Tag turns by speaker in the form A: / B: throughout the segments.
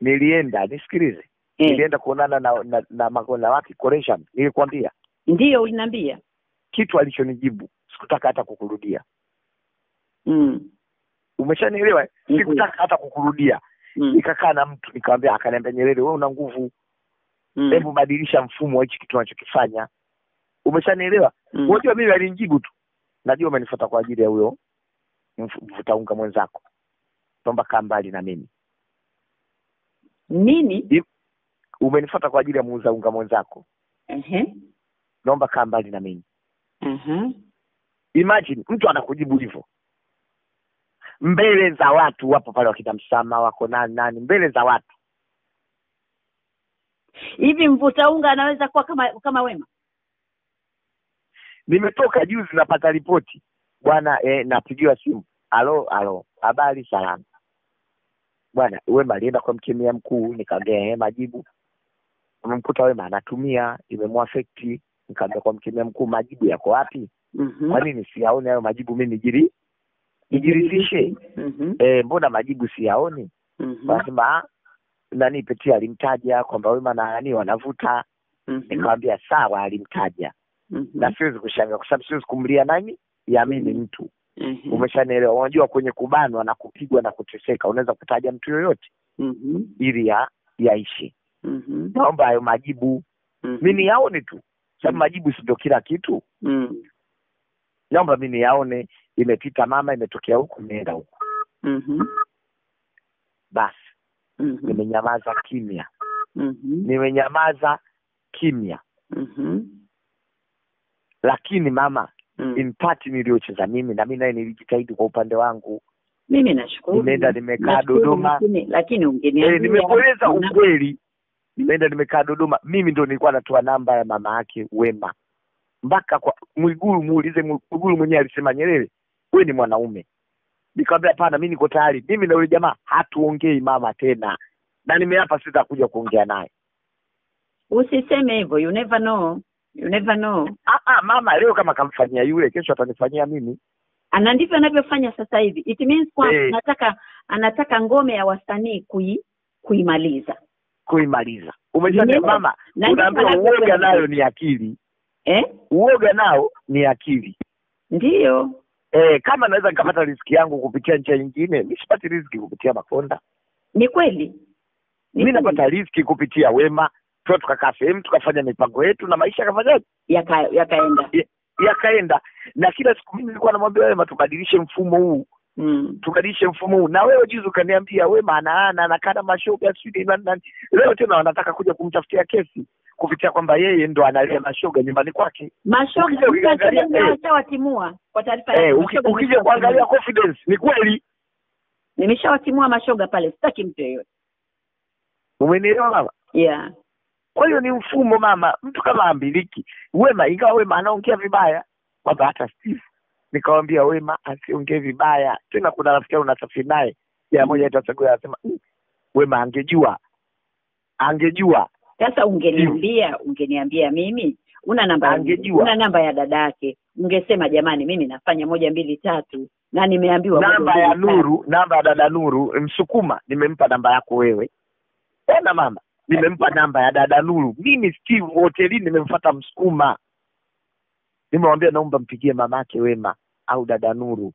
A: nilienda, nisikilize. Nilienda kuonana na Makonda wake Koresha, nilikwambia.
B: Ndio uliniambia.
A: Kitu alichonijibu, sikutaka hata kukurudia. Umeshanielewa? Sikutaka hata kukurudia. Nikakaa na mtu nikamwambia, akaniambia, Nyerere wewe una nguvu. Hebu badilisha mfumo wa hichi kitu unachokifanya. Umeshanielewa? Unajua mimi alinijibu tu, najua umenifuata kwa ajili ya huyo mvuta unga mwenzako. Naomba kaa mbali na mimi.
B: Nini?
A: Umenifuata kwa ajili ya muuza unga mwenzako. Naomba kaa mbali na mimi. Imagine mtu anakujibu hivyo. Mbele za watu, wapo pale wakita Msama, wako nani mbele za watu.
B: Hivi mvuta unga anaweza kuwa kama Wema?
A: Nimetoka juzi napata ripoti. Bwana napigiwa simu. Alo, habari salama. Bwana Wema alienda kwa mkemia mkuu, nikamwambia majibu. Umemkuta Wema anatumia, imemwaffect. Nikamwambia kwa mkemia mkuu, majibu yako wapi? Kwa nini siyaone hayo majibu mimi nijiridhishe? Mbona majibu siyaoni? Basi nani Petia alimtaja kwamba Wema na nani wanavuta. Nikamwambia sawa, alimtaja. Na siwezi kushangaa kwa sababu siwezi kumlia nani yaamini mtu. Umeshanielewa? Unajua kwenye kubanwa na kupigwa na kuteseka unaweza kutaja mtu yoyote ili yaishi. Naomba hayo majibu mimi yaone tu, sababu majibu si ndio kila kitu. Naomba mimi yaone, imepita mama, imetokea huku, imeenda huku. Basi nimenyamaza kimya. Nimenyamaza kimya. Lakini mama, in part niliocheza mimi, na mimi naye nilijitahidi kwa upande wangu.
B: Mimi nashukuru.
A: Nimeenda nimekaa Dodoma.
B: Lakini ungeniambia.
A: Nimekueleza ukweli. Nimeenda nimekaa Dodoma. Mimi ndio nilikuwa natoa namba ya mama yake Wema. Mpaka kwa Mwigulu, muulize Mwigulu mwenyewe alisema, Nyerere wewe ni mwanaume. Nikamwambia hapana, mimi niko tayari. Mimi na yule jamaa hatuongei mama tena. Na nimeapa sitakuja kuongea naye.
B: Usiseme hivyo, you never know.
A: Mama leo kama kamfanyia yule, kesho atanifanyia mimi.
B: Ana ndivyo anavyofanya sasa hivi. It means kwa anataka ngome ya wasanii kuimaliza. Umejua mama, unaambia uoga nayo ni akili. Uoga nao ni akili. Ndio.
A: Kama naweza nikapata riziki yangu kupitia njia nyingine, nisipati riziki kupitia Makonda.
B: Ni kweli.
A: Mimi napata riziki kupitia Wema. Tukakaa sehemu tukafanya mipango yetu na maisha yakafanyaje? Yakaenda. Na kila siku mimi nilikuwa namwambia Wema tubadilishe mfumo huu. Tubadilishe mfumo huu. Na wewe juzi ukaniambia Wema anakana mashoga sidi nani. Leo tena wanataka kuja kumtafutia kesi kupitia kwamba yeye ndo analia mashoga nyumbani kwake.
B: Mashoga nimeshawatimua kwa taarifa yako.
A: Ukija kuangalia confidence ni kweli.
B: Nimeshawatimua mashoga pale, sitaki mtu yeyote.
A: Umenielewa mama?
B: Yeah.
A: Kwa hiyo ni mfumo mama, mtu kama ambiliki. Wema ingawa Wema anaongea vibaya, kwamba hata Steve nikamwambia Wema asiongee vibaya. Tena kuna rafiki yangu nasafiri naye, ya moja atasema anasema Wema angejua.
B: Sasa ungeniambia mimi una namba ya dada yake. Ungesema jamani mimi nafanya 1 2 3 na nimeambiwa
A: namba ya dada Nuru Msukuma, nimempa namba yako wewe. Tena mama, nimempa namba ya dada Nuru. Mimi Steve hotelini nimemfuata Msukuma. Nimemwambia naomba mpigie mamake Wema au dada Nuru.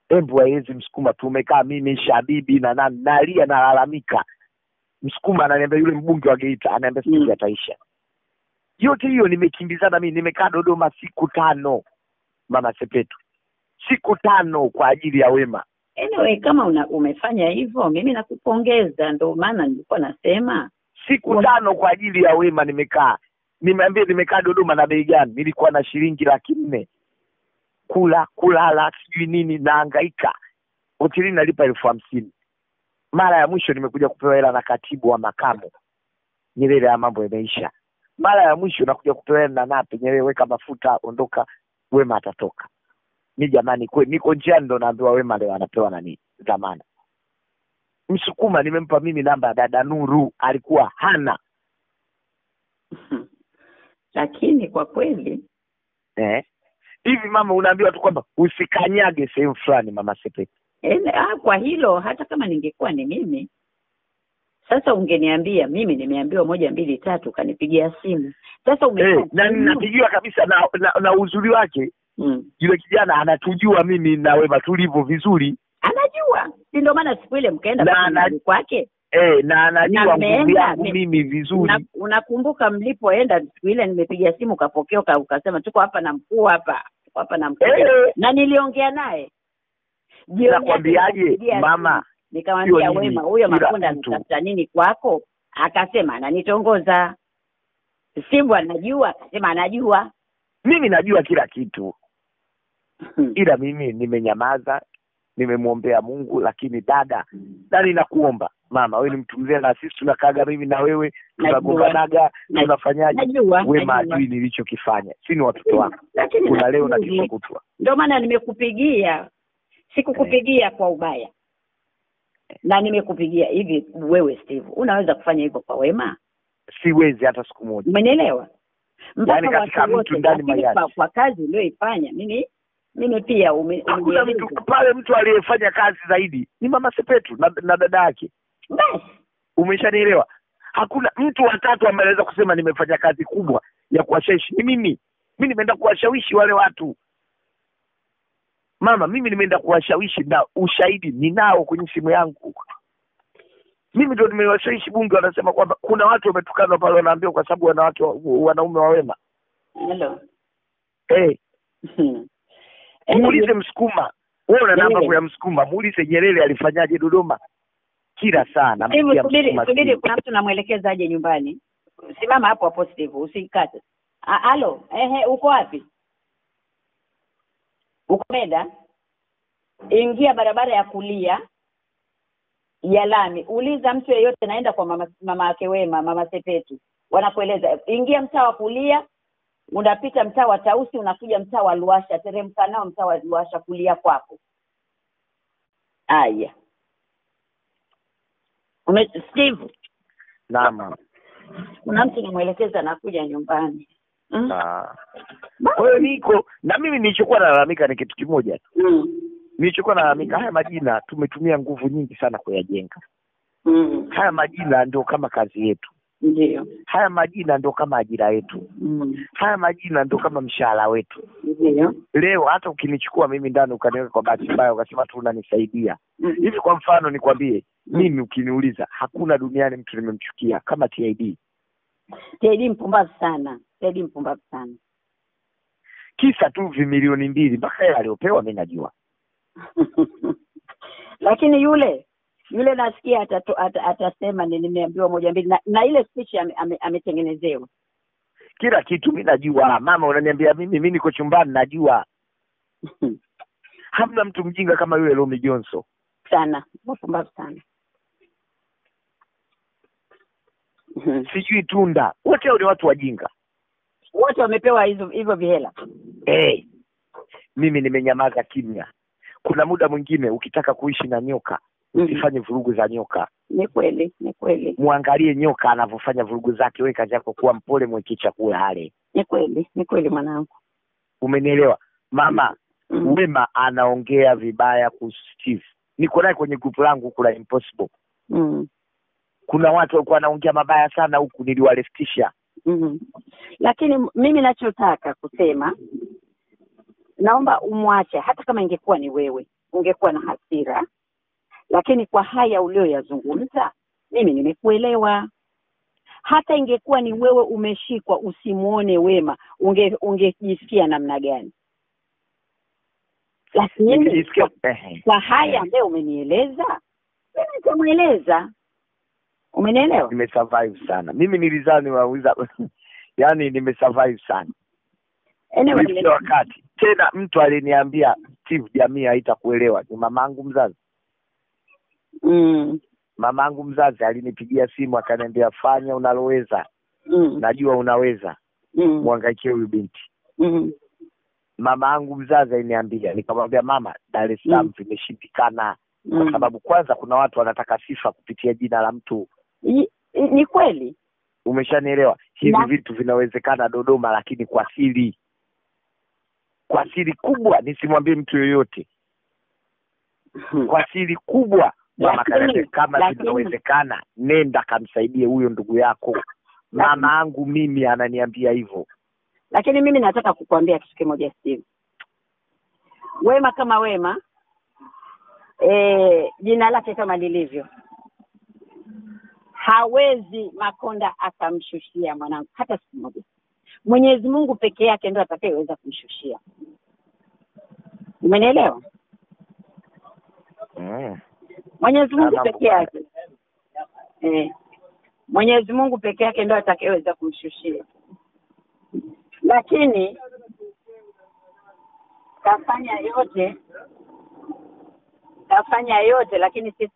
A: Embu aezi Msukuma, tumekaa mimi Shabibi na nani nalia nalalamika. Msukuma ananiambia yule mbunge wa Geita ananiambia siku yataisha. Yote hiyo nimekimbizana mimi, nimekaa Dodoma siku 5. Mama Sepetu. Siku 5 kwa ajili ya Wema.
B: Anyway, kama umefanya hivyo mimi nakupongeza, ndio maana nilikuwa nasema
A: siku 5 kwa ajili ya Wema nimekaa. Nimeambia nimekaa Dodoma na bei gani? Nilikuwa na shilingi 400. Kulala sijui nini nahangaika. Hotelini nalipa 50,000. Mara ya mwisho nimekuja kupewa hela na katibu wa makamu. Nyerere ya mambo yameisha. Mara ya mwisho nakuja kupewa hela na Nape, Nyerere weka mafuta ondoka, Wema atatoka. Ni jamani kweli niko njiani ndo naambiwa Wema leo anapewa nani dhamana. Msukuma nimempa mimi namba ya dada Nuru, alikuwa hana.
B: Lakini kwa kweli
A: hivi mama unaambiwa tu kwamba usikanyage sehemu fulani mama Sepetu.
B: Kwa hilo hata kama ningekuwa ni mimi Sasa ungeniambia mimi nimeambiwa 1 2 3 kanipigia simu. Sasa
A: na ninapigiwa kabisa na uzuri wake. Yule kijana anatujua mimi na Wema tulivyo vizuri.
B: Anajua. Si ndio maana siku ile mkaenda kwake?
A: Na anajua nguvu yangu mimi vizuri.
B: Unakumbuka mlipoenda siku ile nimepiga simu ukapokea ukasema tuko hapa na mkuu hapa. Tuko hapa na mkuu. Na niliongea naye.
A: Nakwambiaje mama?
B: Nikamwambia Wema huyo Makunda anatafuta nini kwako? Akasema ananitongoza. Simbu anajua, akasema anajua.
A: Mimi najua kila kitu. Ila mimi nimenyamaza, nimemwombea Mungu, lakini dada, nani nakuomba mama, wewe ni mtu mzee na sisi tunakaga mimi na wewe tunagombanaga, tunafanyaje? Wema ajui nilichokifanya. Si ni watoto wako. Kuna leo na kesho kutwa.
B: Ndio maana nimekupigia. Sikukupigia kwa ubaya. Na nimekupigia hivi wewe Steve. Unaweza kufanya hivyo kwa Wema?
A: Siwezi hata siku moja.
B: Umeelewa?
A: Yaani katika mtu ndani mayai.
B: Kwa kazi uliyoifanya mimi pia
A: hakuna mtu pale, mtu aliyefanya kazi zaidi ni Mama Sepetu na dada yake.
B: Basi
A: umeshanielewa. Hakuna mtu watatu ambaye anaweza kusema nimefanya kazi kubwa ya kuwashawishi. Ni mimi nimeenda kuwashawishi wale watu. Mama, mimi nimeenda kuwashawishi na ushahidi ninao kwenye simu yangu. Mimi ndio nimewashawishi bunge, wanasema kwamba kuna watu wametukana pale, wanaambiwa kwa sababu wanaume wa Wema.
B: Hello.
A: Muulize Msukuma. Wewe una namba ya Msukuma, muulize Nyerere alifanyaje Dodoma. Kila sana.
B: Subiri kuna mtu namuelekeza aje nyumbani. Simama hapo hapo Steve, usikate. Halo, uko wapi? Uko Meda? Ingia barabara ya kulia ya lami. Uliza mtu yeyote naenda kwa mama yake Wema, Mama Sepetu. Wanakueleza. Ingia mtaa wa kulia, unapita mtaa wa Tausi, unakuja mtaa wa Luasha, teremka nao mtaa wa Luasha kulia kwako. Aya. Steve.
A: Naam.
B: Kuna mtu namuelekeza nakuja nyumbani.
A: Kwa hiyo niko na mimi nilichokuwa nalalamika ni kitu kimoja tu. Nilichokuwa nalalamika, haya majina tumetumia nguvu nyingi sana kuyajenga. Haya majina ndio kama kazi yetu.
B: Ndio.
A: Haya majina ndio kama ajira yetu. Haya majina ndio kama mshahara wetu.
B: Ndio.
A: Leo hata ukinichukua mimi ndani ukaniweka kwa bahati mbaya ukasema tu unanisaidia. Hivi kwa mfano nikwambie, mimi ukiniuliza hakuna duniani mtu nimemchukia kama TID.
B: TID mpumbavu sana.
A: Kisa tu milioni 2 mpaka yeye aliopewa mimi najua.
B: Lakini yule nasikia atasema nimeambiwa 1 2 na ile speech ametengenezewa.
A: Kila kitu mimi najua. Mama unaniambia mimi niko chumbani najua. Hamna mtu mjinga kama yule Romy Johnson.
B: Sana, mpumbavu sana.
A: Sijui Tunda. Wote ni watu wajinga.
B: Wote wamepewa hivyo vihela.
A: Mimi nimenyamaza kimya. Kuna muda mwingine ukitaka kuishi na nyoka, usifanye vurugu za nyoka.
B: Ni kweli.
A: Muangalie nyoka anavyofanya vurugu zake, wewe kazi yako kuwa mpole, mweke chakula hale.
B: Ni kweli mwanangu.
A: Umenielewa? Mama, Wema anaongea vibaya kuhusu Steve. Niko naye kwenye group langu kula Impossible. Kuna watu walikuwa wanaongea mabaya sana huku, niliwaleftisha.
B: Lakini mimi nachotaka kusema, naomba umwache. Hata kama ingekuwa ni wewe ungekuwa na hasira, lakini kwa haya ulioyazungumza mimi nimekuelewa. Hata ingekuwa ni wewe umeshikwa usimuone Wema, ungejisikia namna gani? Lakini kwa haya ambayo umenieleza, mimi nitamueleza. Umenielewa?
A: Nimesurvive sana. Mimi nilizani wauza yani nimesurvive sana.
B: Anyway,
A: wakati tena mtu aliniambia Steve, jamii haitakuelewa, ni mamangu mzazi. Mamangu mzazi alinipigia simu akaniambia fanya unaloweza. Najua unaweza. Muangaikie huyu binti. Mamangu mzazi aliniambia, nikamwambia mama, Dar es Salaam vimeshindikana kwa sababu kwanza kuna watu wanataka sifa kupitia jina la mtu.
B: Ni kweli.
A: Umeshanielewa? Hivi vitu vinawezekana Dodoma, lakini kwa siri. Kwa siri kubwa, nisimwambie mtu yoyote. Kwa siri kubwa Mama Karebe, kama inawezekana nenda kamsaidie huyo ndugu yako. Mama yangu mimi ananiambia hivyo.
B: Lakini mimi nataka kukuambia kitu kimoja Steve. Wema kama Wema, jina lake kama lilivyo, hawezi Makonda akamshushia mwanangu hata siku moja. Mwenyezi Mungu peke yake ndio atakayeweza kumshushia. Umenielewa? Mwenyezi Mungu peke yake. Mwenyezi Mungu peke yake ndio atakayeweza kumshushia. Lakini kafanya yote lakini sisi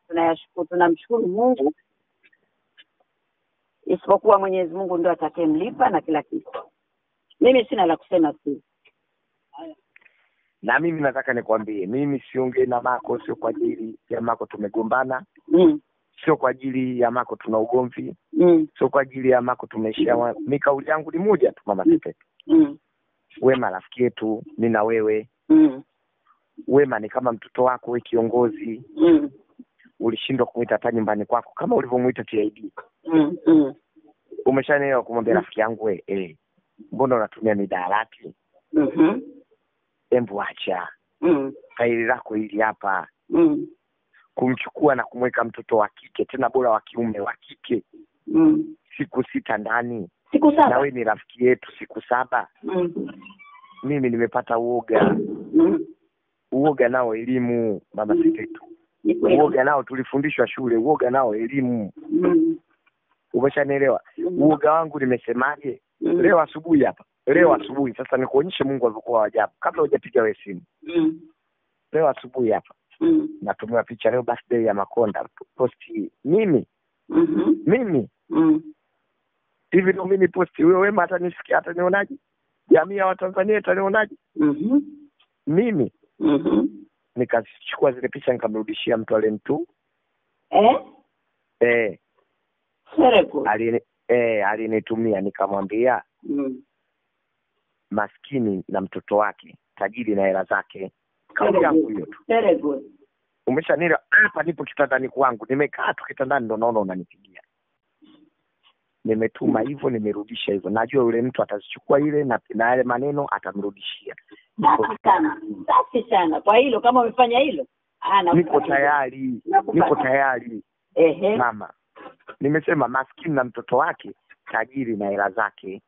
B: tunamshukuru Mungu, isipokuwa Mwenyezi Mungu ndio atakayemlipa na kila kitu. Mimi sina la kusema sisi.
A: Na mimi nataka nikwambie, mimi siongee na Mako sio kwa ajili ya Mako tumegombana. Sio kwa ajili ya Mako tuna ugomvi. Sio kwa ajili ya Mako tumeishia. Mimi kauli yangu ni moja tu, Mama Sepetu. Wema rafiki yetu, mimi na wewe. Wema ni kama mtoto wako, wewe kiongozi. Ulishindwa kumuita hata nyumbani kwako kama ulivyomuita TID. Umeshanielewa kumwambia rafiki yangu wewe, mbona unatumia midarati? Embu acha. Faili lako hili hapa. Kumchukua na kumweka mtoto wa kike, tena bora wa kiume, wa kike. Siku 6 ndani.
B: Siku 7.
A: Na wewe ni rafiki yetu siku 7. Mimi nimepata uoga. Uoga nao elimu, Mama Sepetu. Uoga nao tulifundishwa shule, uoga nao elimu. Umeshanielewa? Uoga wangu nimesemaje? Leo asubuhi hapa. Leo asubuhi sasa nikuonyeshe Mungu alivyokuwa ajabu kabla hujapiga wewe simu. Leo asubuhi hapa. Natumia picha leo birthday ya Makonda posti mimi. Mimi. Hivi ndio mimi posti wewe Wema atanisikia atanionaje? Jamii ya Watanzania itanionaje? Mimi. Nikachukua zile picha nikamrudishia mtu alentu. Alinitumia nikamwambia maskini na mtoto wake, tajiri na hela zake. Kauli yangu hiyo tu.
B: Very good.
A: Umeshanira hapa nipo kitandani kwangu. Nimekaa tu kitandani ndo naona unanipigia. Nimetuma hivyo, nimerudisha hivyo. Najua yule mtu atazichukua ile na yale maneno atamrudishia.
B: Safi sana. Kwa hilo kama umefanya hilo,
A: niko tayari. Niko tayari. Mama. Nimesema maskini na mtoto wake, tajiri na hela zake.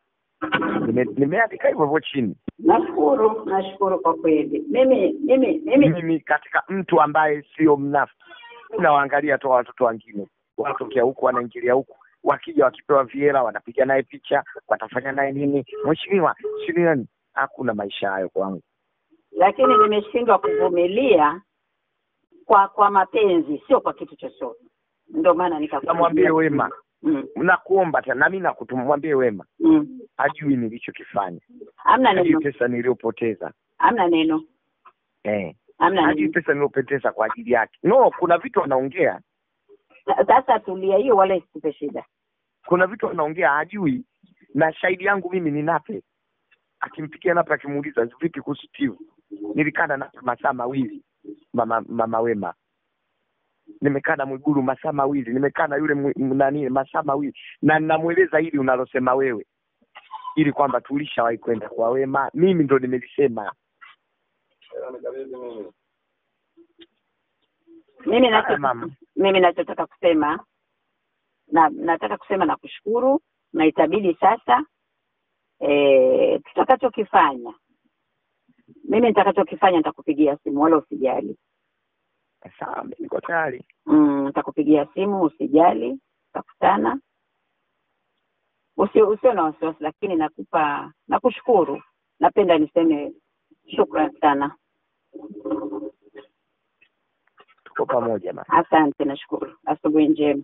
A: Nimeandika hivyo chini.
B: Nashukuru kwa kweli. Mimi
A: katika mtu ambaye sio mnafiki. Nawaangalia tu watoto wengine. Wanatokea huku wanaingilia huku. Wakija wakipewa viela wanapiga naye picha, watafanya naye nini? Mheshimiwa, sio hakuna maisha hayo kwangu.
B: Lakini nimeshindwa kuvumilia kwa mapenzi, sio kwa kitu chochote. Ndio maana
A: nikamwambie Wema. Nakuomba tena, na mimi nakutumwambie Wema. Hajui nilichokifanya.
B: Hamna neno.
A: Pesa niliyopoteza.
B: Hamna neno. Hamna
A: hajui pesa niliyopoteza kwa ajili yake. No, kuna vitu anaongea.
B: Sasa tulia, hiyo wala isikupe shida.
A: Kuna vitu anaongea hajui, na shahidi yangu mimi ni Nape. Akimpikia Nape akimuuliza vipi kuhusu Steve. Nilikaa na Nape masaa 2. Mama Wema. Nimekaa na Mwigulu masaa 2. Nimekaa na yule masaa 2. Na ninamueleza hili unalosema wewe. Ili kwamba tulishawahi kwenda kwa Wema. Mimi ndo nimelisema.
B: Mimi nataka kusema nataka kusema na kushukuru, na itabidi sasa tutakachokifanya. Mimi nitakachokifanya nitakupigia simu wala usijali.
A: Sawa, niko tayari.
B: Nitakupigia simu usijali, tutakutana. Usio na wasiwasi, lakini nakushukuru. Napenda niseme shukrani sana.
A: Tuko pamoja.
B: Asante, nashukuru. Asubuhi njema.